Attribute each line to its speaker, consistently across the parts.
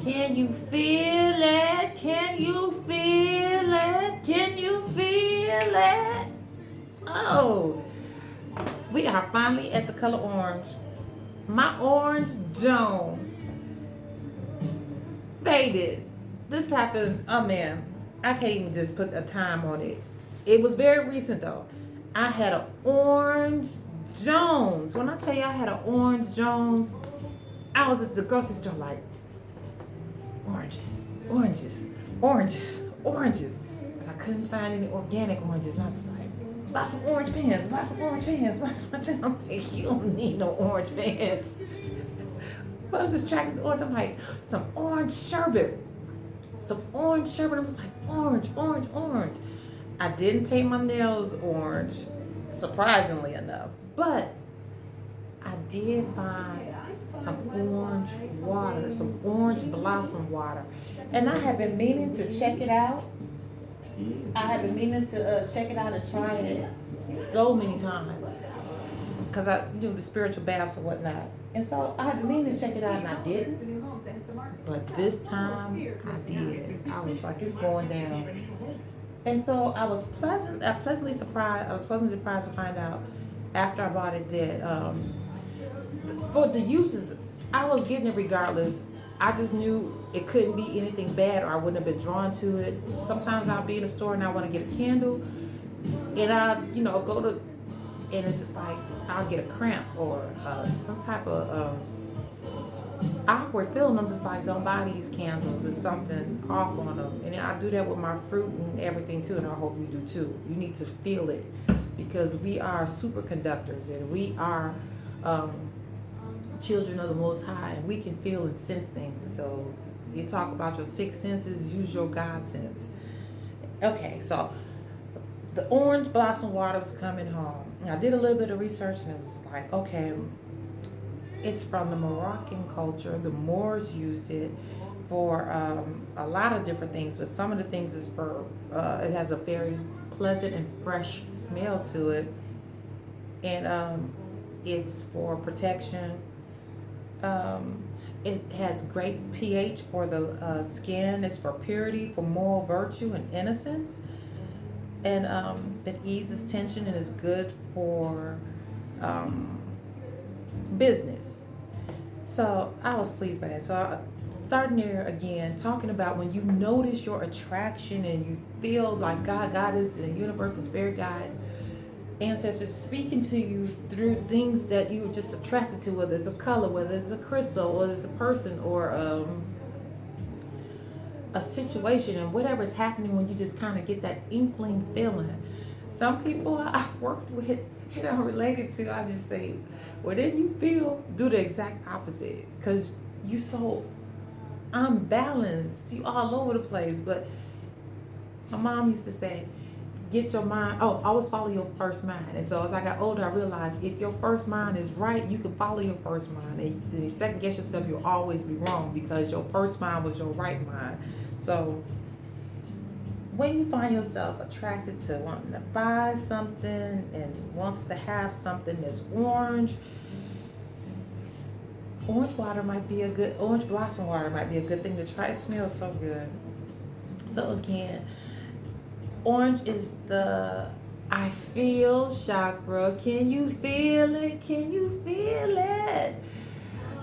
Speaker 1: Can you feel it? Can you feel it? Can you feel it? Oh, we are finally at the color orange. My orange Jones faded. This happened, oh man, I can't even just put a time on it. It was very recent though. I had an orange Jones. When I tell you I had an orange Jones, I was at the grocery store like, oranges, oranges, oranges, oranges. And I couldn't find any organic oranges. And I was just like, buy some orange pants, buy some orange pants, buy some orange pants. I'm like, you don't need no orange pants. But I'm just tracking the orange. I'm like, some orange sherbet. Some orange sherbet. I'm just like, orange, orange, orange. I didn't paint my nails orange, surprisingly enough. But I did find some orange water, some orange blossom water. And I have been meaning to check it out. I have been meaning to check it out and try it so many times. Because I do the spiritual baths and whatnot. And so I had been meaning to check it out and I didn't. But this time I did. I was like, it's going down. And so I was pleasantly surprised. I was pleasantly surprised to find out after I bought it that for the uses, I was getting it regardless. I just knew it couldn't be anything bad or I wouldn't have been drawn to it. Sometimes I'll be in a store and I want to get a candle and I, go to, and it's just like, I'll get a cramp or some type of awkward feeling. I'm just like, don't buy these candles. There's something off on them. And I do that with my fruit and everything too, and I hope you do too. You need to feel it because we are superconductors and we are children of the Most High, and we can feel and sense things. And so you talk about your six senses, use your God sense. Okay, so the orange blossom water was coming home. I did a little bit of research and it was like, okay, it's from the Moroccan culture. The Moors used it for a lot of different things, but some of the things is for, it has a very pleasant and fresh smell to it. And it's for protection. It has great pH for the skin. It's for purity, for moral virtue and innocence. And it eases tension and is good for business. So I was pleased by that. So starting there again, talking about when you notice your attraction and you feel like God, Goddess, and the universe and spirit guides, ancestors speaking to you through things that you were just attracted to, whether it's a color, whether it's a crystal, whether it's a person or a situation, and whatever is happening when you just kind of get that inkling feeling. Some people I've worked with, related to, I just say, whatever you feel, do the exact opposite, because you so unbalanced, you all over the place. But my mom used to say, get your mind, always follow your first mind. And so as I got older, I realized if your first mind is right, you can follow your first mind. And you second guess yourself, you'll always be wrong because your first mind was your right mind. So when you find yourself attracted to wanting to buy something and wants to have something that's orange water might be a good, orange blossom water might be a good thing to try. It smells so good. So again, orange is the I feel chakra. Can you feel it? Can you feel it?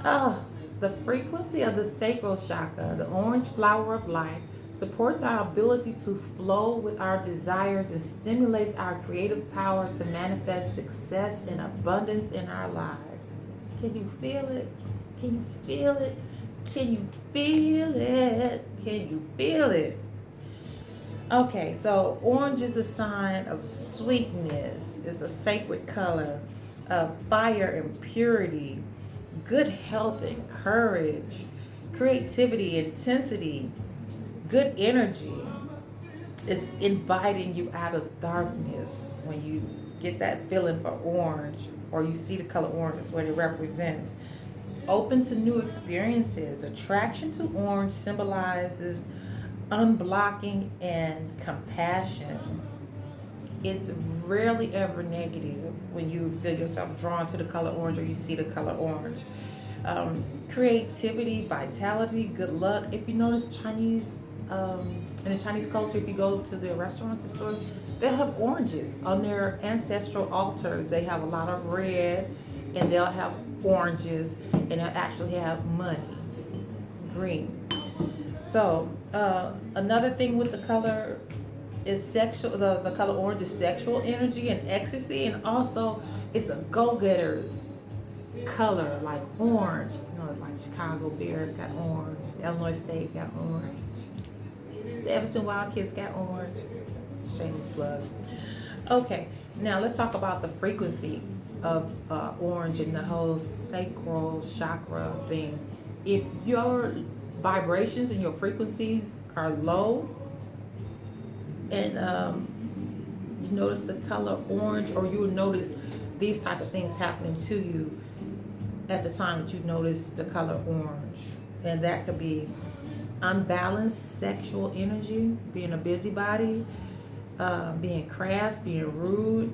Speaker 1: Oh, the frequency of the sacral chakra, the orange flower of life, supports our ability to flow with our desires and stimulates our creative power to manifest success and abundance in our lives. Can you feel it? Can you feel it? Can you feel it? Can you feel it? Okay, so orange is a sign of sweetness. It's a sacred color of fire and purity, good health and courage, creativity, intensity, good energy. It's inviting you out of darkness when you get that feeling for orange or you see the color orange. That's what it represents. Open to new experiences. Attraction to orange symbolizes unblocking and compassion. It's rarely ever negative when you feel yourself drawn to the color orange or you see the color orange. creativity, vitality, good luck. If you notice Chinese, in the Chinese culture, if you go to their restaurants and stores, they'll have oranges on their ancestral altars. They have a lot of red, and they'll have oranges, and they'll actually have money, green. So another thing with the color is sexual. The color orange is sexual energy and ecstasy, and also it's a go-getter's color, like orange. You know, like Chicago Bears got orange, Illinois State got orange, the Evanston Wildcats got orange. Shameless plug. Okay, now let's talk about the frequency of orange and the whole sacral chakra thing. If your vibrations and your frequencies are low, and you notice the color orange, or you will notice these type of things happening to you at the time that you notice the color orange. And that could be unbalanced sexual energy, being a busybody, being crass, being rude,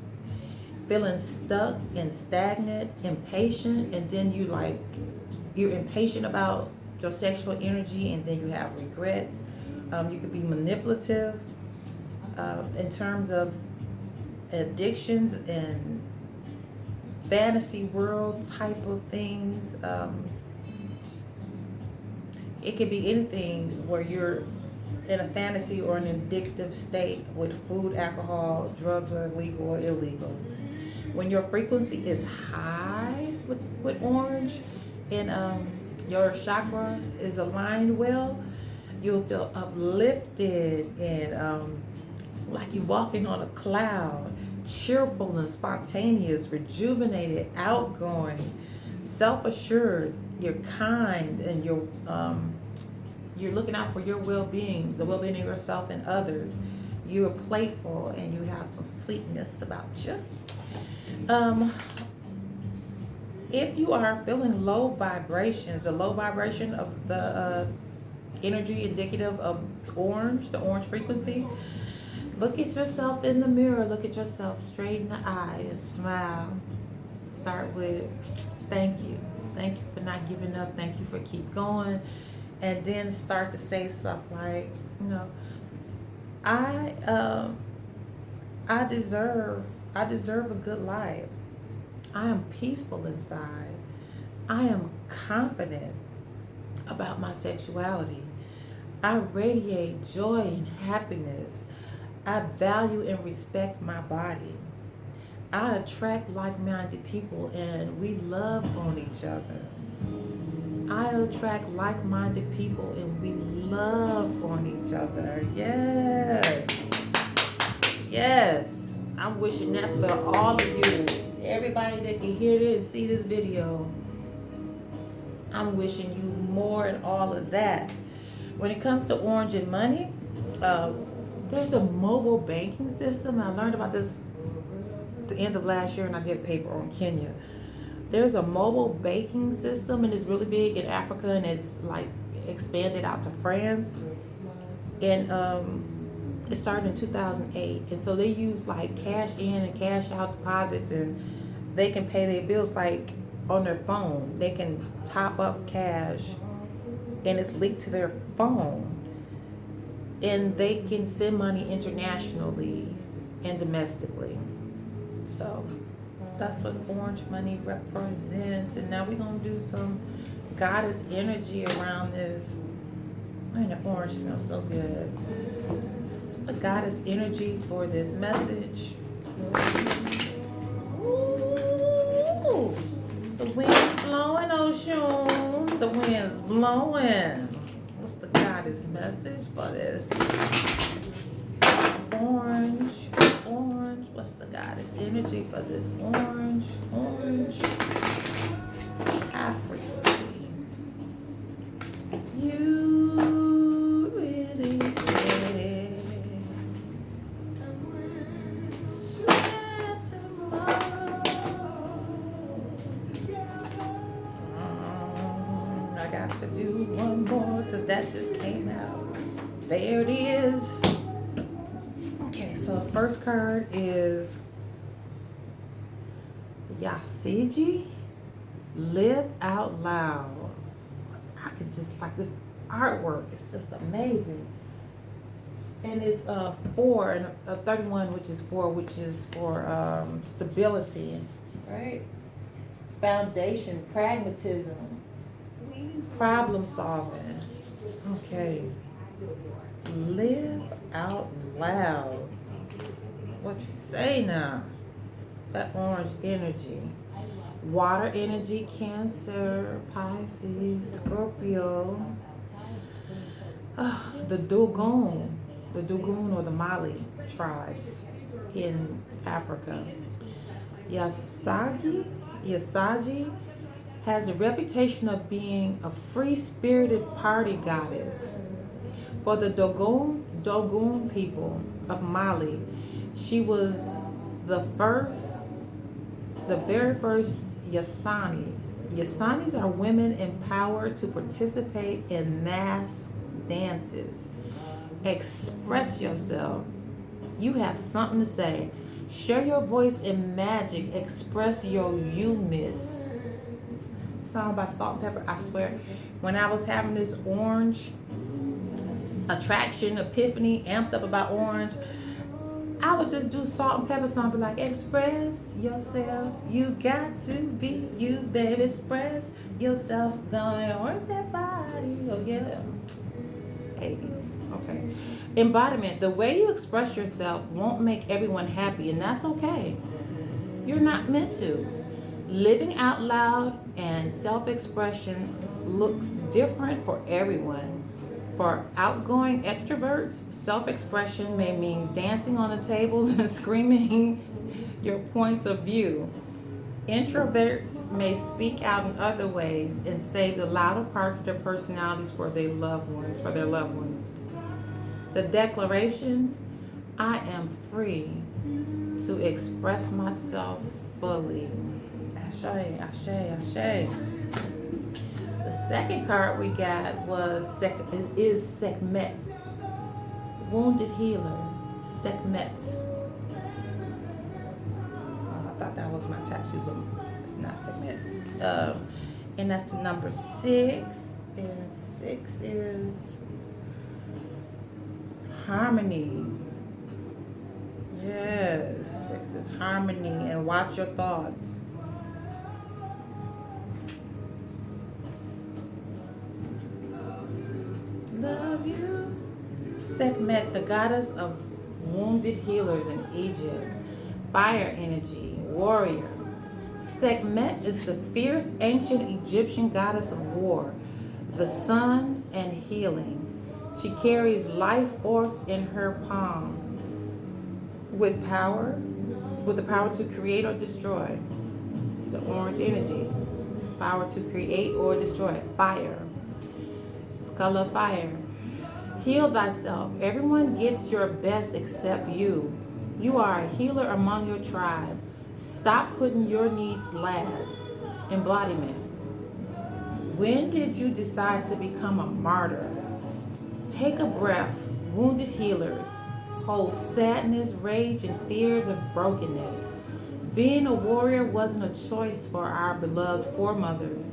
Speaker 1: feeling stuck and stagnant, impatient, and then you're impatient about your sexual energy, and then you have regrets. You could be manipulative in terms of addictions and fantasy world type of things. It could be anything where you're in a fantasy or an addictive state with food, alcohol, drugs, whether legal or illegal. When your frequency is high with orange, and your chakra is aligned well, you'll feel uplifted and like you're walking on a cloud, cheerful and spontaneous, rejuvenated, outgoing, self-assured. You're kind, and you're looking out for your well-being, the well-being of yourself and others. You're playful, and you have some sweetness about you. If you are feeling low vibrations, the low vibration of the energy indicative of orange, the orange frequency, look at yourself in the mirror. Look at yourself straight in the eye and smile. Start with thank you. Thank you for not giving up. Thank you for keep going. And then start to say stuff like, you know, I deserve a good life. I am peaceful inside. I am confident about my sexuality. I radiate joy and happiness. I value and respect my body. I attract like-minded people, and we love on each other. I attract like-minded people, and we love on each other. Yes. Yes. I'm wishing that for all of you. Everybody that can hear this and see this video, I'm wishing you more and all of that. When it comes to orange and money, there's a mobile banking system. I learned about this at the end of last year, and I did a paper on Kenya. There's a mobile banking system, and it's really big in Africa, and it's like expanded out to France. And it started in 2008, and so they use like cash in and cash out deposits, and they can pay their bills like on their phone. They can top up cash, and it's linked to their phone, and they can send money internationally and domestically. So that's what orange money represents. And now we're gonna do some goddess energy around this. Man, the orange smells so good. What's the goddess energy for this message? Ooh, the wind's blowing, Oshun. The wind's blowing. What's the goddess message for this? Orange. What's the goddess energy for this orange? High frequency. You really care. I got to do one more because that just came out. There it is. Okay, so the first card is Yasiji, live out loud. I could just like this artwork. It's just amazing. And it's 4 and 31, which is for stability, right? Foundation, pragmatism, problem solving. Okay. Live out loud. What you say now? That orange energy. Water energy, Cancer, Pisces, Scorpio. The Dogon or the Mali tribes in Africa. Yasaji has a reputation of being a free-spirited party goddess. For the Dogon people of Mali, she was the very first Yasanis. Yasanis are women empowered to participate in mass dances. Express yourself. You have something to say. Share your voice in magic. Express your you-ness. Song by Salt and Pepper. I swear, when I was having this orange attraction, epiphany, amped up about orange, I would just do Salt and Pepper song, be like, express yourself. You got to be you, baby. Express yourself. Gonna work that body. Oh, yeah. 80s. Okay. Embodiment. The way you express yourself won't make everyone happy, and that's okay. You're not meant to. Living out loud and self-expression looks different for everyone. For outgoing extroverts, self-expression may mean dancing on the tables and screaming your points of view. Introverts may speak out in other ways and save the louder parts of their personalities for their loved ones. The declarations: I am free to express myself fully. Ashe, ashe, ashe. The second card we got is Sekhmet. Wounded healer, Sekhmet. I thought that was my tattoo, but it's not Sekhmet. And that's the number 6. And 6 is harmony. Yes, 6 is harmony. And watch your thoughts. Love you. Sekhmet, the goddess of wounded healers in Egypt. Fire energy, warrior. Sekhmet is the fierce ancient Egyptian goddess of war, the sun and healing. She carries life force in her palm with the power to create or destroy. It's the orange energy. Power to create or destroy. Fire. It's color fire. Heal thyself. Everyone gets your best except you. You are a healer among your tribe. Stop putting your needs last. Embodiment. When did you decide to become a martyr? Take a breath. Wounded healers hold sadness, rage, and fears of brokenness. Being a warrior wasn't a choice for our beloved foremothers,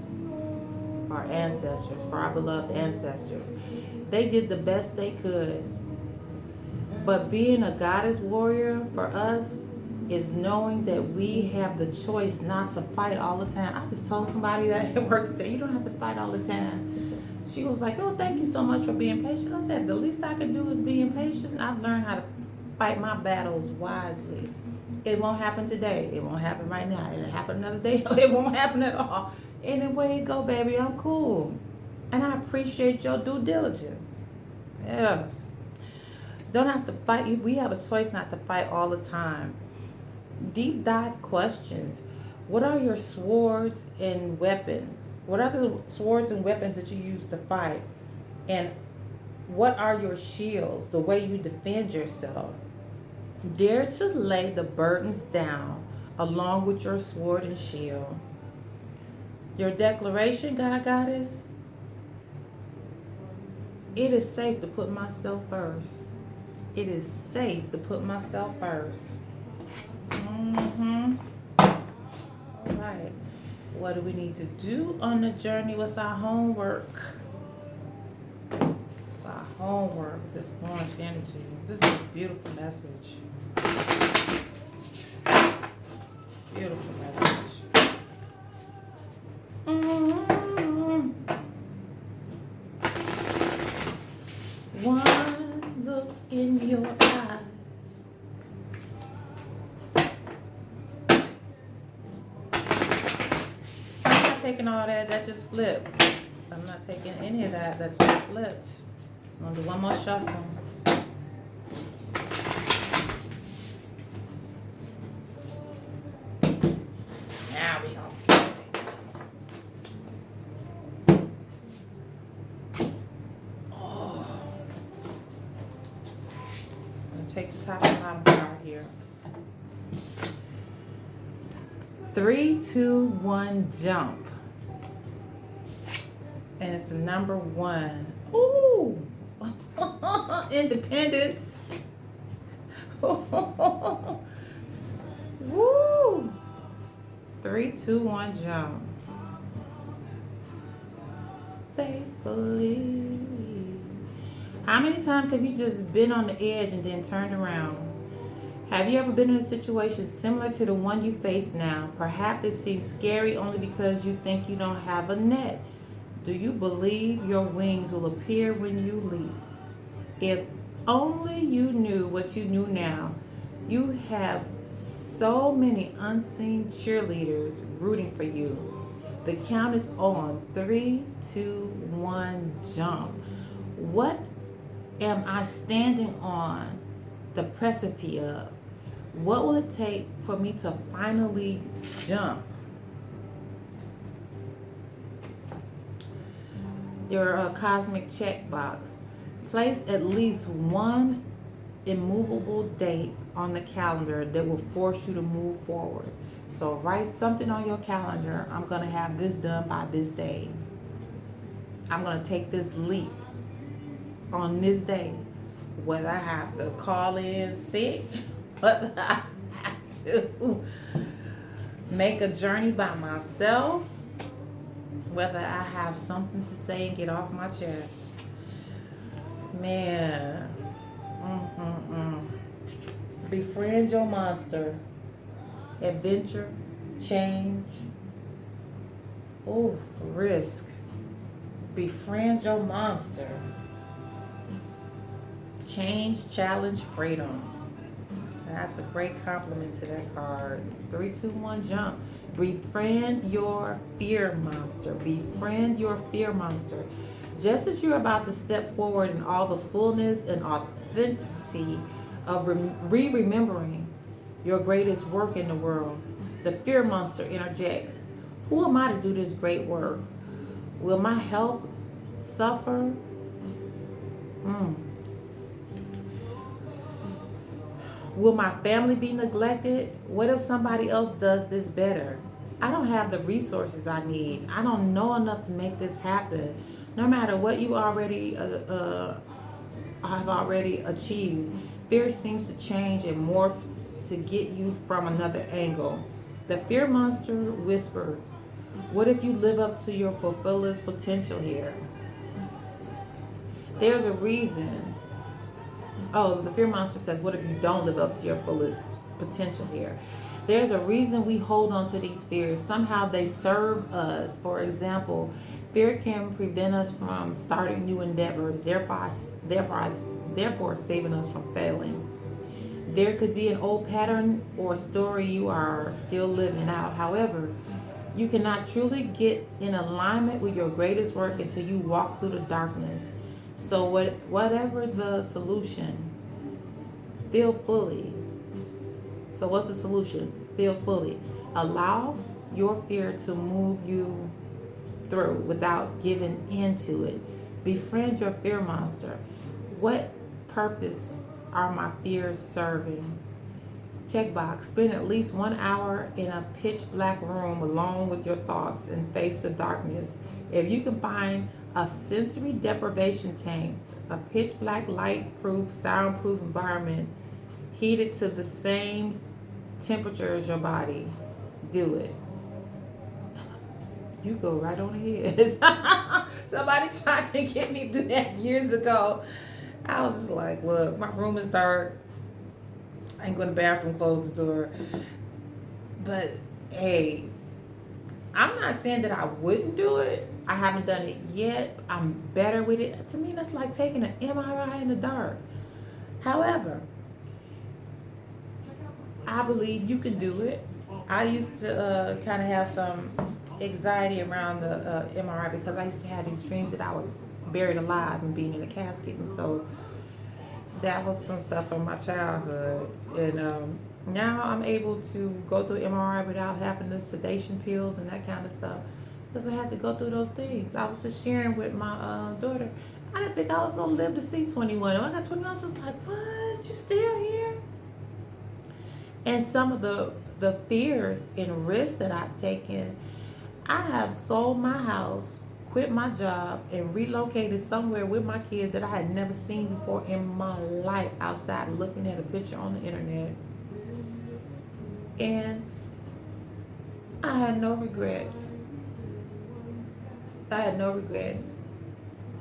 Speaker 1: our ancestors, for our beloved ancestors. They did the best they could. But being a goddess warrior for us is knowing that we have the choice not to fight all the time. I just told somebody that at work today, you don't have to fight all the time. She was like, oh, thank you so much for being patient. I said, the least I can do is being patient. I've learned how to fight my battles wisely. It won't happen today. It won't happen right now. It'll happen another day. It won't happen at all. Anyway you go, baby, I'm cool. And I appreciate your due diligence. Yes. Don't have to fight. We have a choice not to fight all the time. Deep dive questions. What are your swords and weapons? What are the swords and weapons that you use to fight? And what are your shields, the way you defend yourself? Dare to lay the burdens down along with your sword and shield. Your declaration, God Goddess: it is safe to put myself first. It is safe to put myself first. All right. What do we need to do on the journey? What's our homework? homework with this orange energy. This is a beautiful message. Beautiful message. One look in your eyes. I'm not taking all that. That just flipped. I'm not taking any of that. That just flipped. I'm going to do one more shuffle. Now we going to slow take it. Oh. I'm going to take the top and bottom card here. 3, 2, 1, jump. And it's the number 1. Ooh. Independence. Woo. 3, 2, 1, jump. Faithfully. How many times have you just been on the edge and then turned around? Have you ever been in a situation similar to the one you face now? Perhaps it seems scary only because you think you don't have a net. Do you believe your wings will appear when you leap? If only you knew what you knew now. You have so many unseen cheerleaders rooting for you. The count is on. 3, 2, 1, jump. What am I standing on the precipice of? What will it take for me to finally jump? Your cosmic checkbox. Place at least one immovable date on the calendar that will force you to move forward. So write something on your calendar. I'm going to have this done by this day. I'm going to take this leap on this day. Whether I have to call in sick, whether I have to make a journey by myself, whether I have something to say and get off my chest. Man. Befriend your monster. Adventure. Change. Ooh, risk. Befriend your monster. Change, challenge, freedom. That's a great compliment to that card. 3, 2, 1, jump. Befriend your fear monster. Befriend your fear monster. Just as you're about to step forward in all the fullness and authenticity of remembering your greatest work in the world, the fear monster interjects. Who am I to do this great work? Will my health suffer? Will my family be neglected? What if somebody else does this better? I don't have the resources I need. I don't know enough to make this happen. No matter what you already have already achieved, fear seems to change and morph to get you from another angle. The fear monster whispers, what if you live up to your fullest potential here? There's a reason. Oh, the fear monster says, what if you don't live up to your fullest potential here? There's a reason we hold on to these fears. Somehow they serve us. For example, fear can prevent us from starting new endeavors, therefore saving us from failing. There could be an old pattern or story you are still living out. However, you cannot truly get in alignment with your greatest work until you walk through the darkness. So whatever the solution, feel fully. So what's the solution? Feel fully. Allow your fear to move you through without giving into it. Befriend your fear monster. What purpose are my fears serving? Checkbox. Spend at least 1 hour in a pitch black room alone with your thoughts and face the darkness. If you can find a sensory deprivation tank, a pitch black light-proof, soundproof environment heated to the same temperature as your body, do it. You go right on ahead. Somebody tried to get me to do that years ago. I was just like, look, my room is dark. I ain't going to the bathroom, close the door. But hey, I'm not saying that I wouldn't do it. I haven't done it yet. I'm better with it. To me, that's like taking an MRI in the dark. However, I believe you can do it. I used to kind of have some anxiety around the MRI because I used to have these dreams that I was buried alive and being in a casket. And so that was some stuff from my childhood. And now I'm able to go through MRI without having the sedation pills and that kind of stuff because I had to go through those things. I was just sharing with my daughter. I didn't think I was going to live to see 21. When I got 21, I was just like, what? You still here? And some of the fears and risks that I've taken, I have sold my house, quit my job, and relocated somewhere with my kids that I had never seen before in my life outside looking at a picture on the internet. And I had no regrets. I had no regrets.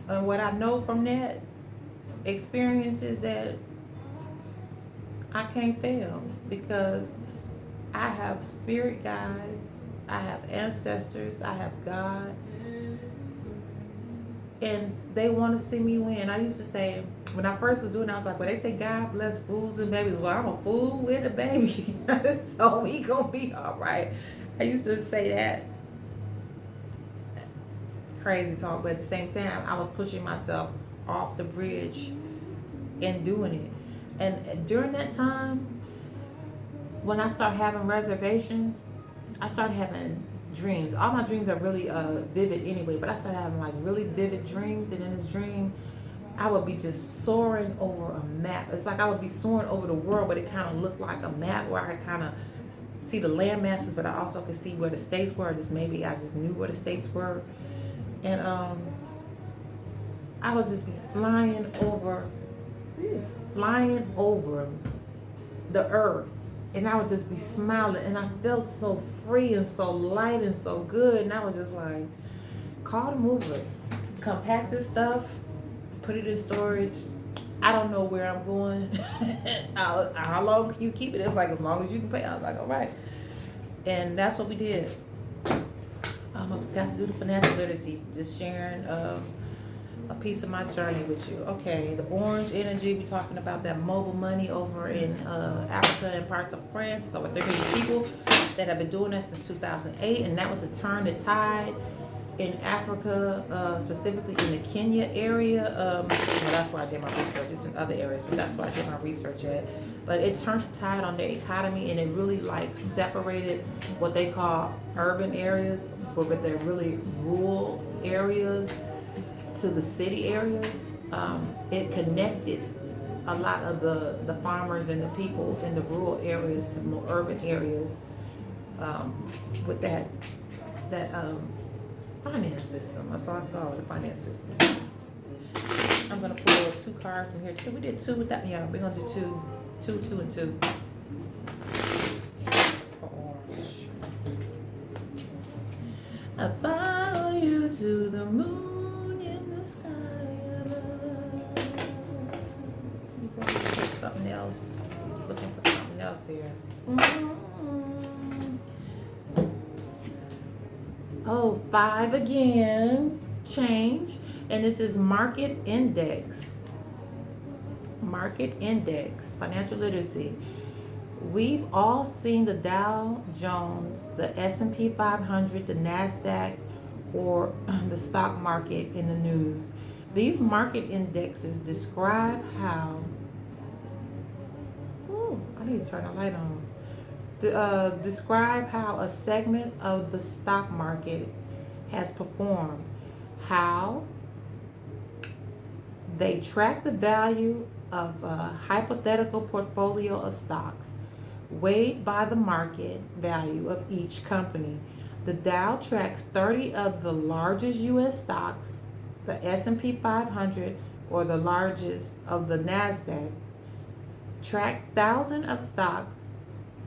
Speaker 1: And what I know from that experience is that I can't fail because I have spirit guides, I have ancestors, I have God, and they want to see me win. I used to say, when I first was doing it, I was like, well, they say God bless fools and babies. Well, I'm a fool with a baby, so he gonna be all right. I used to say that. Crazy talk, but at the same time, I was pushing myself off the bridge and doing it. And during that time, when I started having reservations, I started having dreams. All my dreams are really vivid anyway, but I started having like really vivid dreams. And in this dream, I would be just soaring over a map. It's like I would be soaring over the world, but it kind of looked like a map where I could kind of see the land masses, but I also could see where the states were. Just maybe I just knew where the states were. And I would just be flying over the earth, and I would just be smiling, and I felt so free and so light and so good. And I was just like, call the movers, compact this stuff, put it in storage. I don't know where I'm going. How long can you keep it? It's like, as long as you can pay. I was like, all right. And that's what we did. I almost forgot to do the financial literacy, just sharing a piece of my journey with you. Okay, the orange energy, we're talking about that mobile money over in Africa and parts of France. It's over 30 people that have been doing that since 2008, and that was a turn the tide in Africa, specifically in the Kenya area. Well, that's where I did my research. It's in other areas, but that's where I did my research at. But it turned the tide on their economy, and it really like separated what they call urban areas, but they're really rural areas, to the city areas. It connected a lot of the farmers and the people in the rural areas to more urban areas with that finance system. That's all I call it, the finance system. So I'm gonna pull 2 cards from here too. We did 2 with that. Yeah, we're gonna do 2, 2, and 2. Orange. I follow you to the moon in the sky. You're going to take something else. Looking for something else here. Oh, 5 again. Change. And this is market index. Market index. Financial literacy. We've all seen the Dow Jones, the S&P 500, the NASDAQ, or the stock market in the news. These market indexes describe how, I need to turn the light on. Describe how a segment of the stock market has performed, how they track the value of a hypothetical portfolio of stocks, weighed by the market value of each company. The Dow tracks 30 of the largest U.S. stocks. The S&P 500, or the largest of the NASDAQ, track thousands of stocks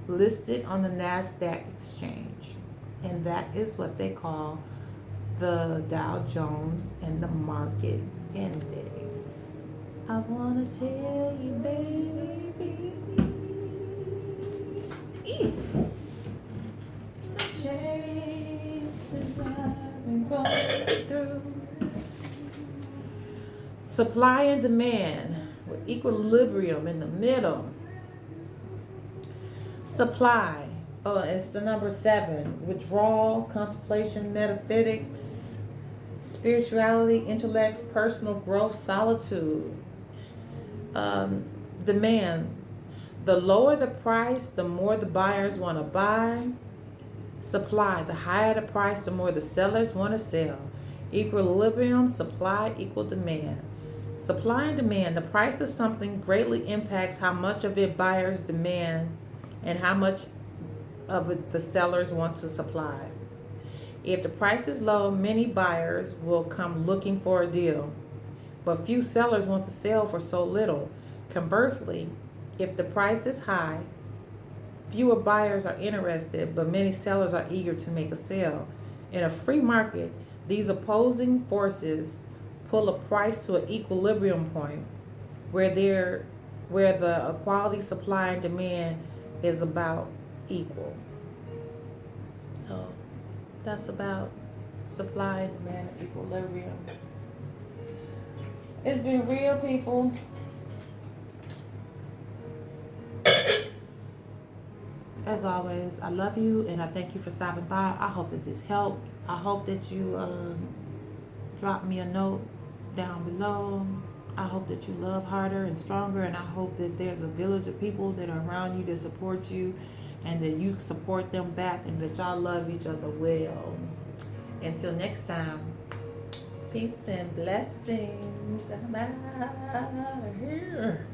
Speaker 1: listed on the NASDAQ exchange. And that is what they call the Dow Jones and the market index. I wanna tell you, baby, the changes I've been going through. Supply and demand with equilibrium in the middle. Supply. Oh, it's the number 7. Withdrawal, contemplation, metaphysics, spirituality, intellects, personal growth, solitude. Demand. The lower the price, the more the buyers want to buy. Supply. The higher the price, the more the sellers want to sell. Equilibrium, supply equal demand. Supply and demand. The price of something greatly impacts how much of it buyers demand and how much of it the sellers want to supply. If the price is low, many buyers will come looking for a deal, but few sellers want to sell for so little. Conversely, if the price is high, fewer buyers are interested, but many sellers are eager to make a sale. In a free market, these opposing forces pull a price to an equilibrium point where the equality supply and demand is about equal. So that's about supply and demand equilibrium. It's been real, people. As always, I love you and I thank you for stopping by. I hope that this helped. I hope that you drop me a note down below. I hope that you love harder and stronger, and I hope that there's a village of people that are around you that support you and that you support them back and that y'all love each other well. Until next time, peace and blessings. I'm out of here.